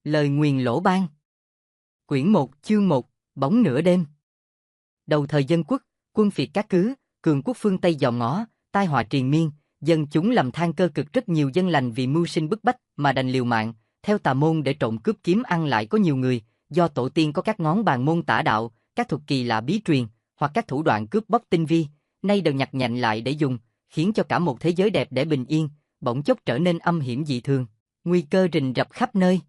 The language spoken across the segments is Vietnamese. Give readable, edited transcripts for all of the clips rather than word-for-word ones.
Lời nguyền lỗ ban. Quyển 1 chương 1, bóng nửa đêm. Đầu thời dân quốc, quân phiệt các cứ, cường quốc phương Tây dòm ngó, tai họa triền miên, dân chúng lầm than cơ cực, rất nhiều dân lành vì mưu sinh bức bách mà đành liều mạng, theo tà môn để trộm cướp kiếm ăn. Lại có nhiều người, do tổ tiên có các ngón bàn môn tả đạo, các thuật kỳ lạ bí truyền, hoặc các thủ đoạn cướp bóc tinh vi, nay đều nhặt nhạnh lại để dùng, khiến cho cả một thế giới đẹp để bình yên, bỗng chốc trở nên âm hiểm dị thường, nguy cơ rình rập khắp nơi.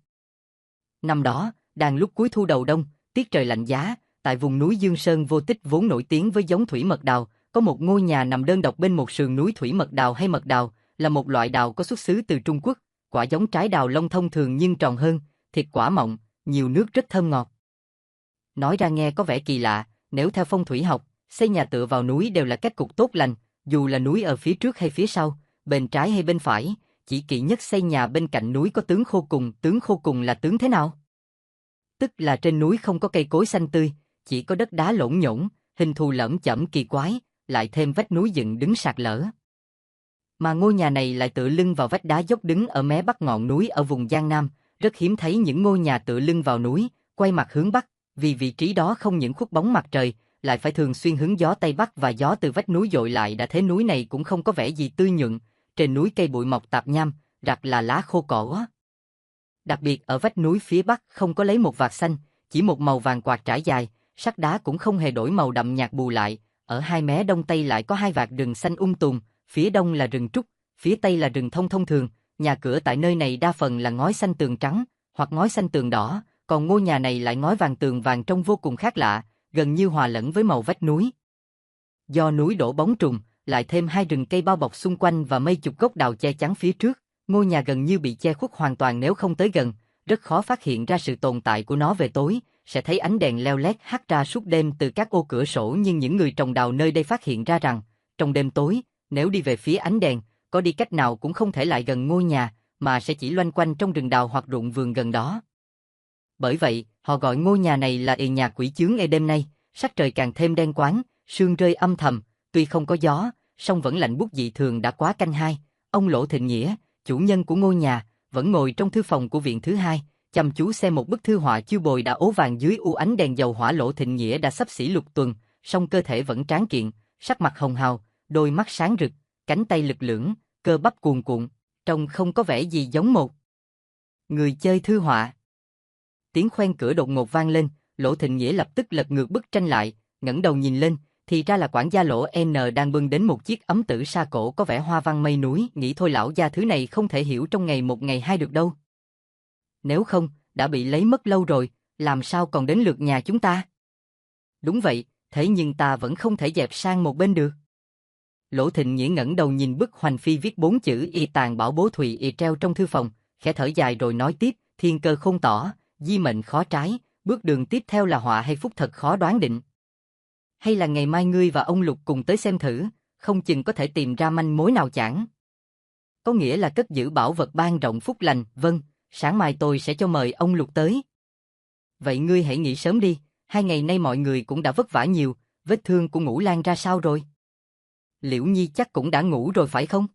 Năm đó, đang lúc cuối thu đầu đông, tiết trời lạnh giá, tại vùng núi Dương Sơn vô tích vốn nổi tiếng với giống thủy mật đào, có một ngôi nhà nằm đơn độc bên một sườn núi. Thủy mật đào hay mật đào là một loại đào có xuất xứ từ Trung Quốc, quả giống trái đào lông thông thường nhưng tròn hơn, thịt quả mọng, nhiều nước, rất thơm ngọt. Nói ra nghe có vẻ kỳ lạ, nếu theo phong thủy học, xây nhà tựa vào núi đều là kết cục tốt lành, dù là núi ở phía trước hay phía sau, bên trái hay bên phải, chỉ kỵ nhất xây nhà bên cạnh núi có tướng khô cùng. Tướng khô cùng là tướng thế nào? Tức là trên núi không có cây cối xanh tươi, chỉ có đất đá lổn nhổn, hình thù lởm chởm kỳ quái, lại thêm vách núi dựng đứng sạt lở. Mà ngôi nhà này lại tựa lưng vào vách đá dốc đứng ở mé bắc ngọn núi ở vùng Giang Nam, rất hiếm thấy những ngôi nhà tựa lưng vào núi, quay mặt hướng bắc, vì vị trí đó không những khuất bóng mặt trời, lại phải thường xuyên hướng gió tây bắc và gió từ vách núi dội lại. Đã thế núi này cũng không có vẻ gì tươi nhuận, trên núi cây bụi mọc tạp nham, rặt là lá khô cỏ. Đặc biệt ở vách núi phía bắc không có lấy một vạt xanh, chỉ một màu vàng quạt trải dài, sắc đá cũng không hề đổi màu đậm nhạt. Bù lại, ở hai mé đông tây lại có hai vạt rừng xanh tùm, phía đông là rừng trúc, phía tây là rừng thông thường. Nhà cửa tại nơi này đa phần là ngói xanh tường trắng, hoặc ngói xanh tường đỏ, còn ngôi nhà này lại ngói vàng tường vàng, trông vô cùng khác lạ, gần như hòa lẫn với màu vách núi. Do núi đổ bóng trùng, lại thêm hai rừng cây bao bọc xung quanh và mấy chục gốc đào che chắn phía trước, ngôi nhà gần như bị che khuất hoàn toàn. Nếu không tới gần, rất khó phát hiện ra sự tồn tại của nó. Về tối, sẽ thấy ánh đèn leo lét hắt ra suốt đêm từ các ô cửa sổ, nhưng những người trồng đào nơi đây phát hiện ra rằng, trong đêm tối, nếu đi về phía ánh đèn, có đi cách nào cũng không thể lại gần ngôi nhà, mà sẽ chỉ loanh quanh trong rừng đào hoặc ruộng vườn gần đó. Bởi vậy, họ gọi ngôi nhà này là nhà quỷ chướng. Đêm nay, sắc trời càng thêm đen quáng, sương rơi âm thầm, tuy không có gió, song vẫn lạnh buốt dị thường. Đã quá canh hai, ông Lỗ Thịnh Nghĩa, chủ nhân của ngôi nhà, vẫn ngồi trong thư phòng của viện thứ hai, chăm chú xem một bức thư họa chiêu bồi đã ố vàng dưới ánh đèn dầu hỏa. Lỗ Thịnh Nghĩa đã xấp xỉ lục tuần, song cơ thể vẫn tráng kiện, sắc mặt hồng hào, đôi mắt sáng rực, cánh tay lực lưỡng, cơ bắp cuồn cuộn, trông không có vẻ gì giống một người chơi thư họa. Tiếng khoen cửa đột ngột vang lên, Lỗ Thịnh Nghĩa lập tức lật ngược bức tranh lại, ngẩng đầu nhìn lên, thì ra là quản gia Lỗ N đang bưng đến một chiếc ấm tử sa cổ có vẻ hoa văn mây núi. Nghĩ thôi, lão gia thứ này không thể hiểu trong ngày một ngày hai được đâu. Nếu không, đã bị lấy mất lâu rồi, làm sao còn đến lượt nhà chúng ta? Đúng vậy, thế nhưng ta vẫn không thể dẹp sang một bên được. Lỗ Thịnh Nghĩa ngẩng đầu nhìn bức hoành phi viết 4 chữ Y Tàn Bảo Bố Thụy Y treo trong thư phòng, khẽ thở dài rồi nói tiếp, thiên cơ khôn tỏ, di mệnh khó trái, bước đường tiếp theo là họa hay phúc thật khó đoán định. Hay là ngày mai ngươi và ông Lục cùng tới xem thử, không chừng có thể tìm ra manh mối nào chẳng. Có nghĩa là cất giữ bảo vật ban rộng phúc lành. Vâng, sáng mai tôi sẽ cho mời ông Lục tới. Vậy ngươi hãy nghỉ sớm đi, 2 ngày nay mọi người cũng đã vất vả nhiều. Vết thương của Ngũ Lang ra sao rồi? Liễu Nhi chắc cũng đã ngủ rồi phải không?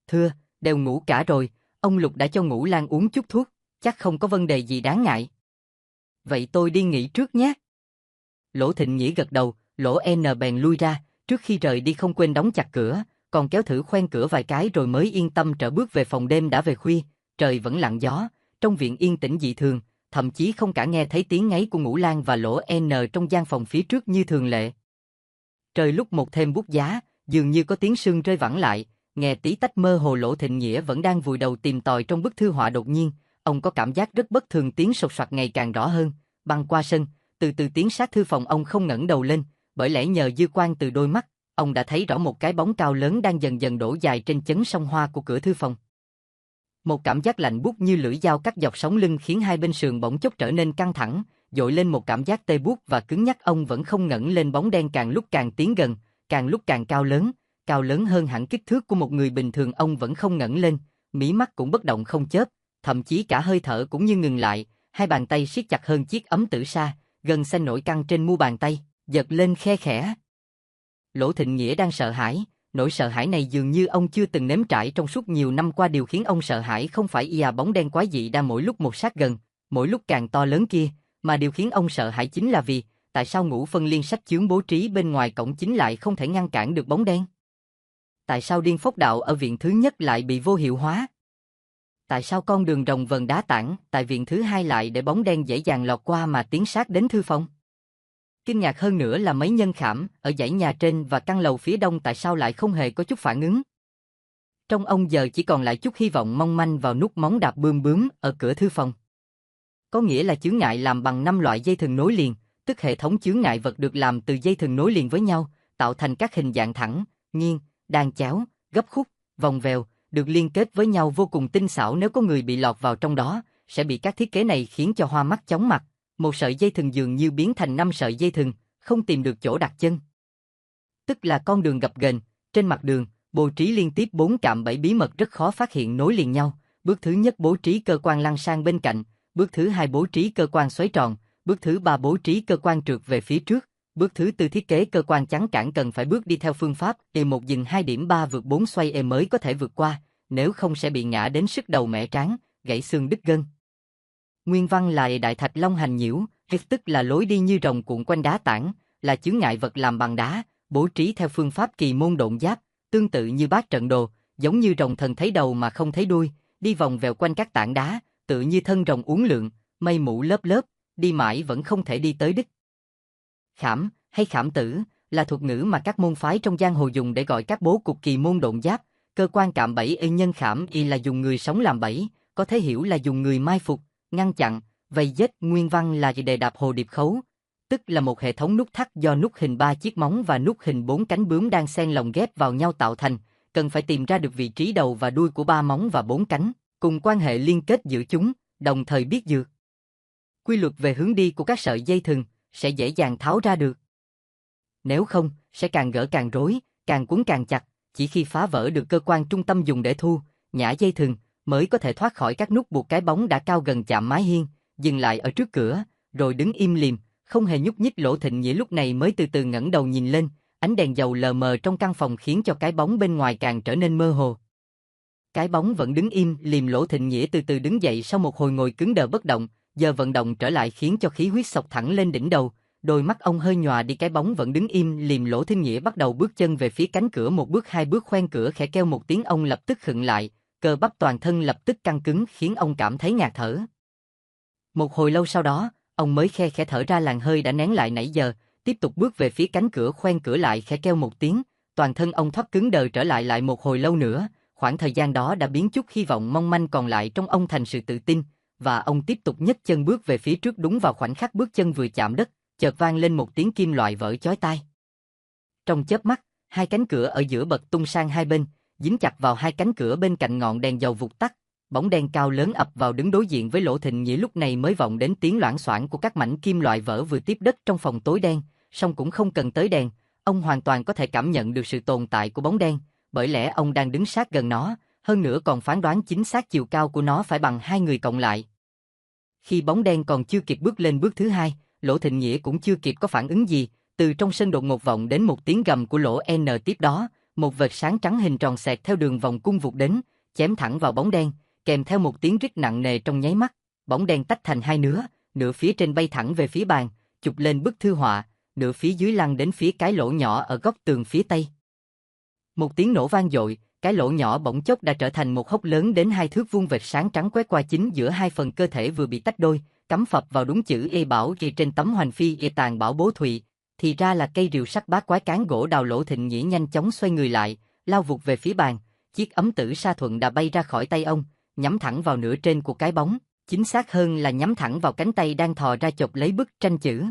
Thưa, đều ngủ cả rồi, ông Lục đã cho Ngũ Lang uống chút thuốc, chắc không có vấn đề gì đáng ngại. Vậy tôi đi nghỉ trước nhé. Lỗ Thịnh Nghĩa gật đầu, Lỗ N bèn lui ra, trước khi rời đi không quên đóng chặt cửa, còn kéo thử khoen cửa vài cái rồi mới yên tâm trở bước về phòng. Đêm đã về khuya, trời vẫn lặng gió, trong viện yên tĩnh dị thường, thậm chí không cả nghe thấy tiếng ngáy của Ngũ Lang và Lỗ N trong gian phòng phía trước như thường lệ. Trời lúc một thêm buốt giá, dường như có tiếng sương rơi vẳng lại, nghe tí tách mơ hồ. Lỗ Thịnh Nghĩa vẫn đang vùi đầu tìm tòi trong bức thư họa, đột nhiên, ông có cảm giác rất bất thường, tiếng sột soạt ngày càng rõ hơn, băng qua sân, từ từ tiến sát thư phòng. Ông không ngẩng đầu lên, bởi lẽ nhờ dư quang từ đôi mắt, ông đã thấy rõ một cái bóng cao lớn đang dần dần đổ dài trên chấn song hoa của cửa thư phòng. Một cảm giác lạnh buốt như lưỡi dao cắt dọc sống lưng khiến hai bên sườn bỗng chốc trở nên căng thẳng, dội lên một cảm giác tê buốt và cứng nhắc. Ông vẫn không ngẩng lên, bóng đen càng lúc càng tiến gần, càng lúc càng cao lớn hơn hẳn kích thước của một người bình thường. Ông vẫn không ngẩng lên, mí mắt cũng bất động không chớp, thậm chí cả hơi thở cũng như ngừng lại. Hai bàn tay siết chặt hơn chiếc ấm tử sa, gân xanh nổi căng trên mu bàn tay, giật lên khe khẽ. Lỗ Thịnh Nghĩa đang sợ hãi, nỗi sợ hãi này dường như ông chưa từng nếm trải trong suốt nhiều năm qua. Điều khiến ông sợ hãi không phải bóng đen quái dị đang mỗi lúc một sát gần, mỗi lúc càng to lớn kia, mà điều khiến ông sợ hãi chính là vì, tại sao ngũ phân liên sách chướng bố trí bên ngoài cổng chính lại không thể ngăn cản được bóng đen? Tại sao điên phốc đạo ở viện thứ nhất lại bị vô hiệu hóa? Tại sao con đường rồng vần đá tảng tại viện thứ hai lại để bóng đen dễ dàng lọt qua mà tiến sát đến thư phòng? Kinh ngạc hơn nữa là mấy nhân khảm ở dãy nhà trên và căn lầu phía đông tại sao lại không hề có chút phản ứng. Trong ông giờ chỉ còn lại chút hy vọng mong manh vào nút móng đạp bươm bướm ở cửa thư phòng. Có nghĩa là chướng ngại làm bằng 5 loại dây thừng nối liền, tức hệ thống chướng ngại vật được làm từ dây thừng nối liền với nhau, tạo thành các hình dạng thẳng, nghiêng, đan chéo, gấp khúc, vòng vèo, được liên kết với nhau vô cùng tinh xảo. Nếu có người bị lọt vào trong đó, sẽ bị các thiết kế này khiến cho hoa mắt chóng mặt. Một sợi dây thừng dường như biến thành 5 sợi dây thừng, không tìm được chỗ đặt chân. Tức là con đường gập ghềnh, trên mặt đường, bố trí liên tiếp 4 cạm bẫy bí mật rất khó phát hiện nối liền nhau. Bước thứ nhất bố trí cơ quan lăn sang bên cạnh, bước thứ hai bố trí cơ quan xoáy tròn, bước thứ ba bố trí cơ quan trượt về phía trước, bước thứ tư thiết kế cơ quan chắn cản cần phải bước đi theo phương pháp E1 dừng 2 điểm 3 vượt 4 xoay E mới có thể vượt qua, nếu không sẽ bị ngã đến sức đầu mẻ trán, gãy xương đứt gân. Nguyên văn là đại thạch long hành nhiễu, tức là lối đi như rồng cuộn quanh đá tảng, là chướng ngại vật làm bằng đá, bố trí theo phương pháp kỳ môn độn giáp, tương tự như bát trận đồ, giống như rồng thần thấy đầu mà không thấy đuôi, đi vòng vèo quanh các tảng đá, tự như thân rồng uốn lượn, mây mù lớp lớp, đi mãi vẫn không thể đi tới đích. Khảm hay khảm tử là thuật ngữ mà các môn phái trong giang hồ dùng để gọi các bố cục kỳ môn độn giáp. Cơ quan cạm bẫy nhân khảm là dùng người sống làm bẫy, có thể hiểu là dùng người mai phục, ngăn chặn, vây giết. Nguyên văn là đề đạp hồ điệp khấu, tức là một hệ thống nút thắt do nút hình 3 chiếc móng và nút hình 4 cánh bướm đang xen lồng ghép vào nhau tạo thành, cần phải tìm ra được vị trí đầu và đuôi của 3 móng và 4 cánh, cùng quan hệ liên kết giữa chúng, đồng thời biết dược quy luật về hướng đi của các sợi dây thừng, sẽ dễ dàng tháo ra được. Nếu không, sẽ càng gỡ càng rối, càng cuốn càng chặt, chỉ khi phá vỡ được cơ quan trung tâm dùng để thu, nhả dây thừng, mới có thể thoát khỏi các nút buộc. Cái bóng đã cao gần chạm mái hiên, dừng lại ở trước cửa, rồi đứng im lìm, không hề nhúc nhích. Lỗ Thịnh Nghĩa lúc này mới từ từ ngẩng đầu nhìn lên, ánh đèn dầu lờ mờ trong căn phòng khiến cho cái bóng bên ngoài càng trở nên mơ hồ. Cái bóng vẫn đứng im lìm. Lỗ Thịnh Nghĩa từ từ đứng dậy sau một hồi ngồi cứng đờ bất động, giờ vận động trở lại khiến cho khí huyết xộc thẳng lên đỉnh đầu, đôi mắt ông hơi nhòa đi. Cái bóng vẫn đứng im lìm. Lỗ Thịnh Nghĩa bắt đầu bước chân về phía cánh cửa, một bước hai bước, khoen cửa khẽ kêu một tiếng, ông lập tức khựng lại, cơ bắp toàn thân lập tức căng cứng khiến ông cảm thấy ngạt thở. Một hồi lâu sau đó, ông mới khe khẽ thở ra làn hơi đã nén lại nãy giờ, tiếp tục bước về phía cánh cửa, khoen cửa lại khẽ kêu một tiếng, toàn thân ông thoát cứng đờ trở lại. Lại một hồi lâu nữa, khoảng thời gian đó đã biến chút hy vọng mong manh còn lại trong ông thành sự tự tin, và ông tiếp tục nhấc chân bước về phía trước. Đúng vào khoảnh khắc bước chân vừa chạm đất, chợt vang lên một tiếng kim loại vỡ chói tai. Trong chớp mắt, hai cánh cửa ở giữa bật tung sang hai bên, dính chặt vào hai cánh cửa bên cạnh. Ngọn đèn dầu vụt tắt, bóng đen cao lớn ập vào đứng đối diện với Lỗ Thịnh Nghĩa. Lúc này mới vọng đến tiếng loảng xoảng của các mảnh kim loại vỡ vừa tiếp đất trong phòng tối đen, song cũng không cần tới đèn, ông hoàn toàn có thể cảm nhận được sự tồn tại của bóng đen, bởi lẽ ông đang đứng sát gần nó, hơn nữa còn phán đoán chính xác chiều cao của nó phải bằng hai người cộng lại. Khi bóng đen còn chưa kịp bước lên bước thứ hai, Lỗ Thịnh Nghĩa cũng chưa kịp có phản ứng gì, từ trong sân đột ngột vọng đến một tiếng gầm của Lỗ N. Tiếp đó, một vệt sáng trắng hình tròn xẹt theo đường vòng cung vụt đến, chém thẳng vào bóng đen, kèm theo một tiếng rít nặng nề. Trong nháy mắt, bóng đen tách thành hai nửa, nửa phía trên bay thẳng về phía bàn, chụp lên bức thư họa, nửa phía dưới lăn đến phía cái lỗ nhỏ ở góc tường phía tây. Một tiếng nổ vang dội, cái lỗ nhỏ bỗng chốc đã trở thành một hốc lớn đến 2 thước vuông. Vệt sáng trắng quét qua chính giữa hai phần cơ thể vừa bị tách đôi, cắm phập vào đúng chữ E bảo ghi trên tấm hoành phi E tàn bảo bố thụy, thì ra là cây rìu sắt bát quái cán gỗ đào. Lỗ Thịnh Nghĩa nhanh chóng xoay người lại, lao vụt về phía bàn, chiếc ấm tử sa thuận đã bay ra khỏi tay ông, nhắm thẳng vào nửa trên của cái bóng, chính xác hơn là nhắm thẳng vào cánh tay đang thò ra chộp lấy bức tranh chữ.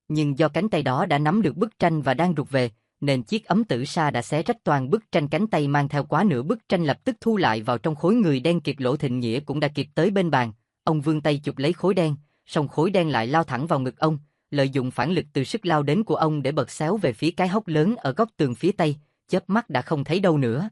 Nhưng do cánh tay đó đã nắm được bức tranh và đang rụt về, nên chiếc ấm tử sa đã xé rách toàn bức tranh. Cánh tay mang theo quá nửa bức tranh lập tức thu lại vào trong khối người đen kịt. Lỗ Thịnh Nghĩa cũng đã kịp tới bên bàn, ông vươn tay chụp lấy khối đen, song khối đen lại lao thẳng vào ngực ông, lợi dụng phản lực từ sức lao đến của ông để bật xéo về phía cái hốc lớn ở góc tường phía tây, chớp mắt đã không thấy đâu nữa.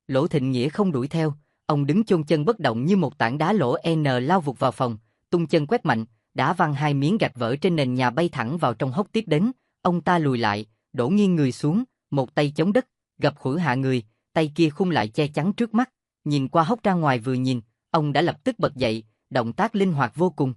Lỗ Thịnh Nghĩa không đuổi theo, ông đứng chôn chân bất động như một tảng đá. Lỗ N lao vụt vào phòng, tung chân quét mạnh, đá văng hai miếng gạch vỡ trên nền nhà bay thẳng vào trong hốc. Tiếp đến, ông ta lùi lại, đổ nghiêng người xuống, một tay chống đất, Gặp khuỷu hạ người, tay kia khung lại che chắn trước mắt, nhìn qua hốc ra ngoài vừa nhìn, ông đã lập tức bật dậy, động tác linh hoạt vô cùng.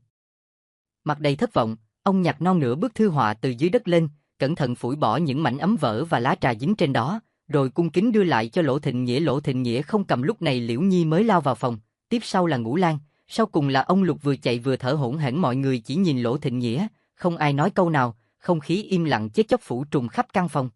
Mặt đầy thất vọng, ông nhặt non nửa bức thư họa từ dưới đất lên, cẩn thận phủi bỏ những mảnh ấm vỡ và lá trà dính trên đó, rồi cung kính đưa lại cho Lỗ Thịnh Nghĩa. Lỗ Thịnh Nghĩa không cầm. Lúc này Liễu Nhi mới lao vào phòng, tiếp sau là Ngũ Lang, sau cùng là ông Lục vừa chạy vừa thở hổn hển. Mọi người chỉ nhìn Lỗ Thịnh Nghĩa, không ai nói câu nào, không khí im lặng chết chóc phủ trùm khắp căn phòng.